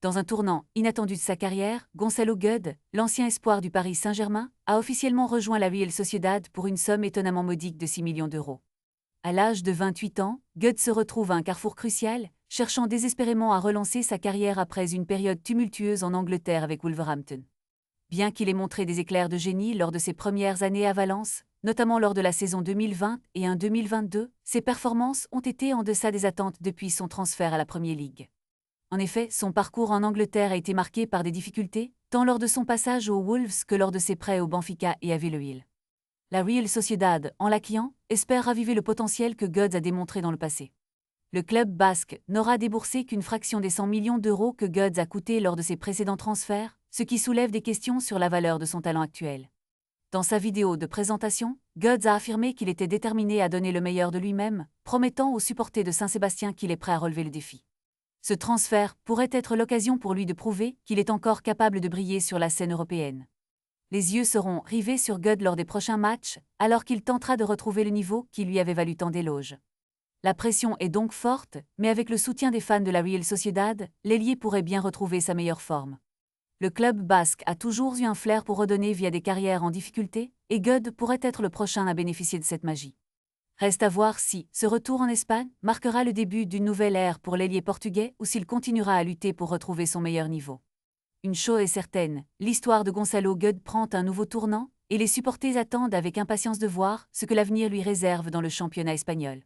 Dans un tournant inattendu de sa carrière, Gonçalo Guedes, l'ancien espoir du Paris Saint-Germain, a officiellement rejoint la Real Sociedad pour une somme étonnamment modique de 6 millions d'euros. À l'âge de 28 ans, Guedes se retrouve à un carrefour crucial, cherchant désespérément à relancer sa carrière après une période tumultueuse en Angleterre avec Wolverhampton. Bien qu'il ait montré des éclairs de génie lors de ses premières années à Valence, notamment lors de la saison 2020 et 2022, ses performances ont été en deçà des attentes depuis son transfert à la Premier League. En effet, son parcours en Angleterre a été marqué par des difficultés, tant lors de son passage aux Wolves que lors de ses prêts au Benfica et à Villarreal. La Real Sociedad, en l'acquéant, espère raviver le potentiel que Guedes a démontré dans le passé. Le club basque n'aura déboursé qu'une fraction des 100 millions d'euros que Guedes a coûté lors de ses précédents transferts, ce qui soulève des questions sur la valeur de son talent actuel. Dans sa vidéo de présentation, Guedes a affirmé qu'il était déterminé à donner le meilleur de lui-même, promettant aux supporters de Saint-Sébastien qu'il est prêt à relever le défi. Ce transfert pourrait être l'occasion pour lui de prouver qu'il est encore capable de briller sur la scène européenne. Les yeux seront rivés sur Guedes lors des prochains matchs, alors qu'il tentera de retrouver le niveau qui lui avait valu tant d'éloges. La pression est donc forte, mais avec le soutien des fans de la Real Sociedad, l'ailier pourrait bien retrouver sa meilleure forme. Le club basque a toujours eu un flair pour redonner via des carrières en difficulté, et Guedes pourrait être le prochain à bénéficier de cette magie. Reste à voir si ce retour en Espagne marquera le début d'une nouvelle ère pour l'ailier portugais ou s'il continuera à lutter pour retrouver son meilleur niveau. Une chose est certaine, l'histoire de Gonçalo Guedes prend un nouveau tournant, et les supporters attendent avec impatience de voir ce que l'avenir lui réserve dans le championnat espagnol.